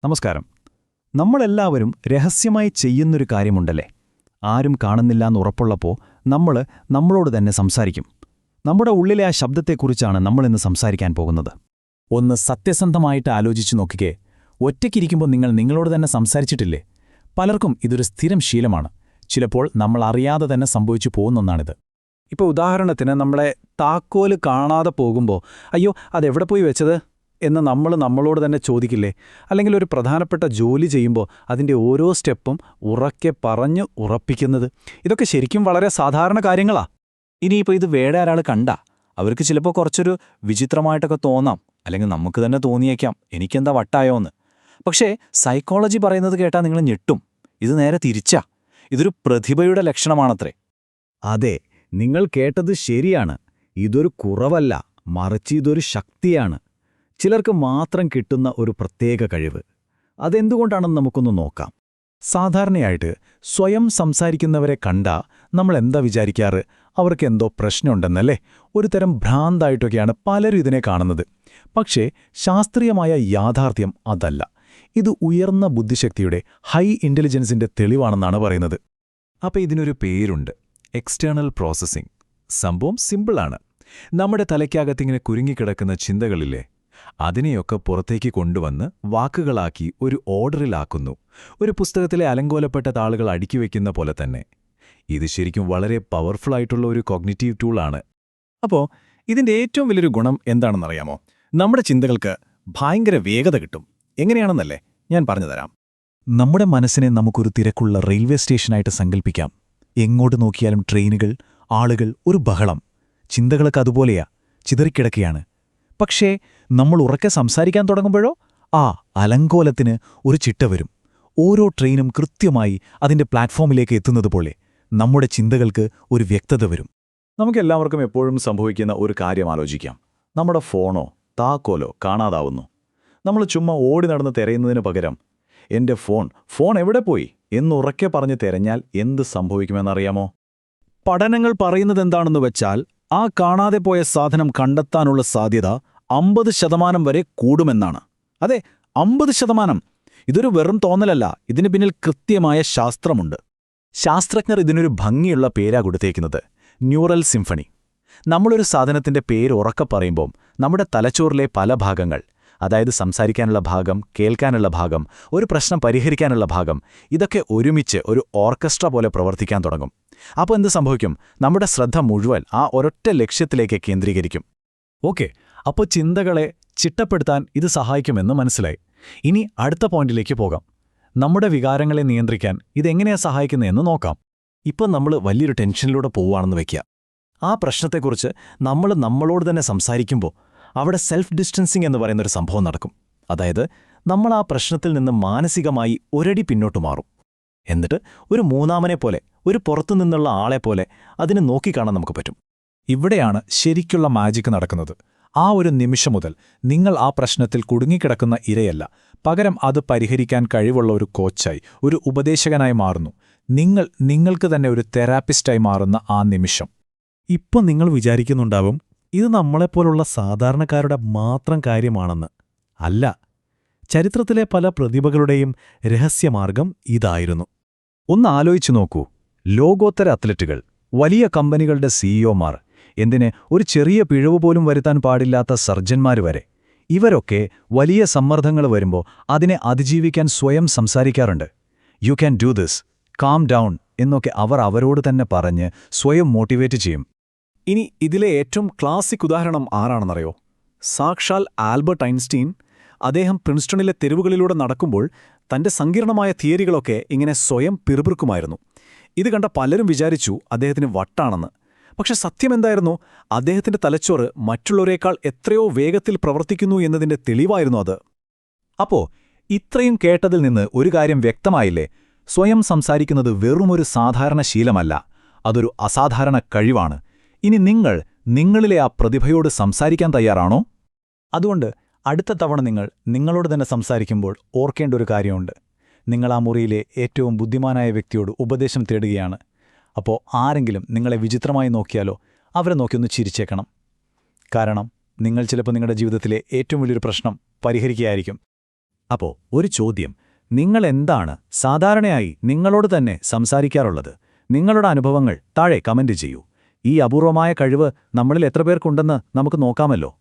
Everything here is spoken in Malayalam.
നമസ്കാരം. നമ്മളെല്ലാവരും രഹസ്യമായി ചെയ്യുന്നൊരു കാര്യമുണ്ടല്ലേ? ആരും കാണുന്നില്ലാന്ന് ഉറപ്പുള്ളപ്പോൾ നമ്മളോട് തന്നെ സംസാരിക്കും. നമ്മുടെ ഉള്ളിലെ ആ ശബ്ദത്തെക്കുറിച്ചാണ് നമ്മളിന്ന് സംസാരിക്കാൻ പോകുന്നത്. ഒന്ന് സത്യസന്ധമായിട്ട് ആലോചിച്ചു നോക്കിക്കേ. ഒറ്റയ്ക്കിരിക്കുമ്പോൾ നിങ്ങൾ നിങ്ങളോട് തന്നെ സംസാരിച്ചിട്ടില്ലേ? പലർക്കും ഇതൊരു സ്ഥിരം ശീലമാണ്. ചിലപ്പോൾ നമ്മൾ അറിയാതെ തന്നെ സംഭവിച്ചു പോകുന്നൊന്നാണിത്. ഇപ്പോൾ ഉദാഹരണത്തിന് നമ്മളെ താക്കോല് കാണാതെ പോകുമ്പോൾ അയ്യോ അതെവിടെ പോയി വെച്ചത് എന്ന് നമ്മളോട് തന്നെ ചോദിക്കില്ലേ? അല്ലെങ്കിൽ ഒരു പ്രധാനപ്പെട്ട ജോലി ചെയ്യുമ്പോൾ അതിൻ്റെ ഓരോ സ്റ്റെപ്പും ഉറക്കെ പറഞ്ഞു ഉറപ്പിക്കുന്നത്. ഇതൊക്കെ ശരിക്കും വളരെ സാധാരണ കാര്യങ്ങളാ. ഇനിയിപ്പോൾ ഇത് വേറെ ഒരാൾ കണ്ടാ അവർക്ക് ചിലപ്പോൾ കുറച്ചൊരു വിചിത്രമായിട്ടൊക്കെ തോന്നാം, അല്ലെങ്കിൽ നമുക്ക് തന്നെ തോന്നിയേക്കാം എനിക്കെന്താ വട്ടായോന്ന്. പക്ഷേ സൈക്കോളജി പറയുന്നത് കേട്ടാൽ നിങ്ങൾ ഞെട്ടും. ഇത് നേരെ തിരിച്ചാ. ഇതൊരു പ്രതിഭയുടെ ലക്ഷണമാണത്രേ. അതെ, നിങ്ങൾ കേട്ടത് ശരിയാണ്. ഇതൊരു കുറവല്ല, മറിച്ച് ഇതൊരു ശക്തിയാണ്. ചിലർക്ക് മാത്രം കിട്ടുന്ന ഒരു പ്രത്യേക കഴിവ്. അതെന്തുകൊണ്ടാണെന്ന് നമുക്കൊന്ന് നോക്കാം. സാധാരണയായിട്ട് സ്വയം സംസാരിക്കുന്നവരെ കണ്ടാ നമ്മളെന്താ വിചാരിക്കാറ്? അവർക്കെന്തോ പ്രശ്നമുണ്ടെന്നല്ലേ? ഒരു തരം ഭ്രാന്തായിട്ടൊക്കെയാണ് പലരും ഇതിനെ കാണുന്നത്. പക്ഷേ ശാസ്ത്രീയമായ യാഥാർത്ഥ്യം അതല്ല. ഇത് ഉയർന്ന ബുദ്ധിശക്തിയുടെ ഹൈ ഇന്റലിജൻസിന്റെ തെളിവാണെന്നാണ് പറയുന്നത്. അപ്പോൾ ഇതിനൊരു പേരുണ്ട്: എക്സ്റ്റേണൽ പ്രോസസ്സിംഗ്. സംഭവം സിമ്പിളാണ്. നമ്മുടെ തലയ്ക്കകത്തിങ്ങനെ കുരുങ്ങിക്കിടക്കുന്ന ചിന്തകളില്ലേ, അതിനെയൊക്കെ പുറത്തേക്ക് കൊണ്ടുവന്ന് വാക്കുകളാക്കി ഒരു ഓർഡറിലാക്കുന്നു. ഒരു പുസ്തകത്തിലെ അലങ്കോലപ്പെട്ട താളുകൾ അടുക്കിവെക്കുന്ന പോലെ തന്നെ. ഇത് ശരിക്കും വളരെ പവർഫുള്ളായിട്ടുള്ള ഒരു കോഗ്നിറ്റീവ് ടൂളാണ്. അപ്പോൾ ഇതിൻ്റെ ഏറ്റവും വലിയൊരു ഗുണം എന്താണെന്നറിയാമോ? നമ്മുടെ ചിന്തകൾക്ക് ഭയങ്കര വേഗത കിട്ടും. എങ്ങനെയാണെന്നല്ലേ ഞാൻ പറഞ്ഞുതരാം. നമ്മുടെ മനസ്സിനെ നമുക്കൊരു തിരക്കുള്ള റെയിൽവേ സ്റ്റേഷനായിട്ട് സങ്കല്പിക്കാം. എങ്ങോട്ട് നോക്കിയാലും ട്രെയിനുകൾ, ആളുകൾ, ഒരു ബഹളം. ചിന്തകളൊക്കെ അതുപോലെയാ, ചിതറിക്കിടക്കുകയാണ്. പക്ഷേ നമ്മൾ ഉറക്കെ സംസാരിക്കാൻ തുടങ്ങുമ്പോഴോ ആ അലങ്കോലത്തിന് ഒരു ചിട്ട വരും. ഓരോ ട്രെയിനും കൃത്യമായി അതിന്റെ പ്ലാറ്റ്ഫോമിലേക്ക് എത്തുന്നതുപോലെ നമ്മുടെ ചിന്തകൾക്ക് ഒരു വ്യക്തത വരും. നമുക്കെല്ലാവർക്കും എപ്പോഴും സംഭവിക്കുന്ന ഒരു കാര്യം ആലോചിക്കാം. നമ്മുടെ ഫോണോ താക്കോലോ കാണാതാവുന്നു. നമ്മൾ ചുമ്മാ ഓടി നടന്ന് തിരയുന്നതിന് പകരം എൻ്റെ ഫോൺ എവിടെ പോയി എന്നുറക്കെ പറഞ്ഞ് തിരഞ്ഞാൽ എന്ത് സംഭവിക്കുമെന്നറിയാമോ? പഠനങ്ങൾ പറയുന്നതെന്താണെന്ന് വെച്ചാൽ ആ കാണാതെ പോയ സാധനം കണ്ടെത്താനുള്ള സാധ്യത 50% വരെ കൂടുമെന്നാണ്. അതെ, 50%. ഇതൊരു വെറും തോന്നലല്ല, ഇതിന് പിന്നിൽ കൃത്യമായ ശാസ്ത്രമുണ്ട്. ശാസ്ത്രജ്ഞർ ഇതിനൊരു ഭംഗിയുള്ള പേരാ കൊടുത്തേക്കുന്നത്: ന്യൂറൽ സിംഫണി. നമ്മളൊരു സാധനത്തിന്റെ പേര് ഉറക്കെ പറയുമ്പോൾ നമ്മുടെ തലച്ചോറിലെ പല ഭാഗങ്ങൾ, അതായത് സംസാരിക്കാനുള്ള ഭാഗം, കേൾക്കാനുള്ള ഭാഗം, ഒരു പ്രശ്നം പരിഹരിക്കാനുള്ള ഭാഗം, ഇതൊക്കെ ഒരുമിച്ച് ഒരു ഓർക്കസ്ട്ര പോലെ പ്രവർത്തിക്കാൻ തുടങ്ങും. അപ്പോൾ എന്ത് സംഭവിക്കും? നമ്മുടെ ശ്രദ്ധ മുഴുവൻ ആ ഒരൊറ്റ ലക്ഷ്യത്തിലേക്ക് കേന്ദ്രീകരിക്കും. ഓക്കെ, അപ്പോൾ ചിന്തകളെ ചിട്ടപ്പെടുത്താൻ ഇത് സഹായിക്കുമെന്ന് മനസ്സിലായി. ഇനി അടുത്ത പോയിന്റിലേക്ക് പോകാം. നമ്മുടെ വികാരങ്ങളെ നിയന്ത്രിക്കാൻ ഇതെങ്ങനെയാ സഹായിക്കുന്നതെന്ന് നോക്കാം. ഇപ്പം നമ്മൾ വലിയൊരു ടെൻഷനിലൂടെ പോവുകയാണെന്ന് വയ്ക്കുക. ആ പ്രശ്നത്തെക്കുറിച്ച് നമ്മളോട് തന്നെ സംസാരിക്കുമ്പോൾ അവിടെ സെൽഫ് ഡിസ്റ്റൻസിംഗ് എന്ന് പറയുന്നൊരു സംഭവം നടക്കും. അതായത് നമ്മൾ ആ പ്രശ്നത്തിൽ നിന്ന് മാനസികമായി ഒരടി പിന്നോട്ട് മാറും. എന്നിട്ട് ഒരു മൂന്നാമനെ പോലെ, ഒരു പുറത്തുനിന്നുള്ള ആളെപ്പോലെ അതിനെ നോക്കിക്കാണാൻ നമുക്ക് പറ്റും. ഇവിടെയാണ് ശരിക്കുള്ള മാജിക് നടക്കുന്നത്. ആ ഒരു നിമിഷം മുതൽ നിങ്ങൾ ആ പ്രശ്നത്തിൽ കുടുങ്ങിക്കിടക്കുന്ന ഇരയല്ല, പകരം അത് പരിഹരിക്കാൻ കഴിവുള്ള ഒരു കോച്ചായി, ഒരു ഉപദേശകനായി മാറുന്നു. നിങ്ങൾക്ക് തന്നെ ഒരു തെറാപ്പിസ്റ്റായി മാറുന്ന ആ നിമിഷം. ഇപ്പം നിങ്ങൾ വിചാരിക്കുന്നുണ്ടാവും ഇത് നമ്മളെപ്പോലുള്ള സാധാരണക്കാരുടെ മാത്രം കാര്യമാണെന്ന്. അല്ല, ചരിത്രത്തിലെ പല പ്രതിഭകളുടെയും രഹസ്യമാർഗം ഇതായിരുന്നു. ഒന്ന് ആലോചിച്ചു നോക്കൂ. ലോകോത്തര അത്ലറ്റുകൾ, വലിയ കമ്പനികളുടെ സിഇഒമാർ, എന്തിന് ഒരു ചെറിയ പിഴവ് പോലും വരുത്താൻ പാടില്ലാത്ത സർജന്മാർ വരെ, ഇവരൊക്കെ വലിയ സമ്മർദ്ദങ്ങൾ വരുമ്പോൾ അതിനെ അതിജീവിക്കാൻ സ്വയം സംസാരിക്കാറുണ്ട്. You can do this, calm down എന്നൊക്കെ അവരോട് തന്നെ പറഞ്ഞ് സ്വയം മോട്ടിവേറ്റ് ചെയ്യും. ഇനി ഇതിലെ ഏറ്റവും ക്ലാസിക് ഉദാഹരണം ആരാണെന്നറിയോ? സാക്ഷാൽ ആൽബർട്ട് ഐൻസ്റ്റീൻ. അദ്ദേഹം പ്രിൻസ്റ്റണിലെ തെരുവുകളിലൂടെ നടക്കുമ്പോൾ തന്റെ സങ്കീർണമായ തിയറികളൊക്കെ ഇങ്ങനെ സ്വയം പിറുപിറുക്കുമായിരുന്നു. ഇത് കണ്ട പലരും വിചാരിച്ചു അദ്ദേഹത്തിന് വട്ടാണെന്ന്. പക്ഷെ സത്യമെന്തായിരുന്നു? അദ്ദേഹത്തിന്റെ തലച്ചോറ് മറ്റുള്ളവരേക്കാൾ എത്രയോ വേഗത്തിൽ പ്രവർത്തിക്കുന്നു എന്നതിന്റെ തെളിവായിരുന്നു അത്. അപ്പോ ഇത്രയും കേട്ടതിൽ നിന്ന് ഒരു കാര്യം വ്യക്തമായില്ലേ? സ്വയം സംസാരിക്കുന്നത് വെറുമൊരു സാധാരണ ശീലമല്ല, അതൊരു അസാധാരണ കഴിവാണ്. ഇനി നിങ്ങളിലെ ആ പ്രതിഭയോട് സംസാരിക്കാൻ തയ്യാറാണോ? അതുകൊണ്ട് അടുത്ത തവണ നിങ്ങളോട് തന്നെ സംസാരിക്കുമ്പോൾ ഓർക്കേണ്ട ഒരു കാര്യമുണ്ട്. നിങ്ങൾ ആ മുറിയിലെ ഏറ്റവും ബുദ്ധിമാനായ വ്യക്തിയോട് ഉപദേശം തേടുകയാണ്. അപ്പോൾ ആരെങ്കിലും നിങ്ങളെ വിചിത്രമായി നോക്കിയാലോ അവരെ നോക്കിയൊന്ന് ചിരിച്ചേക്കണം. കാരണം നിങ്ങൾ ചിലപ്പോൾ നിങ്ങളുടെ ജീവിതത്തിലെ ഏറ്റവും വലിയൊരു പ്രശ്നം പരിഹരിക്കുകയായിരിക്കും. അപ്പോൾ ഒരു ചോദ്യം, നിങ്ങൾ എന്താണ് സാധാരണയായി നിങ്ങളോട് തന്നെ സംസാരിക്കാറുള്ളത്? നിങ്ങളുടെ അനുഭവങ്ങൾ താഴെ കമന്റ് ചെയ്യൂ. ഈ അപൂർവമായ കഴിവ് നമ്മളിൽ എത്ര പേർക്കുണ്ടെന്ന് നമുക്ക് നോക്കാമല്ലോ.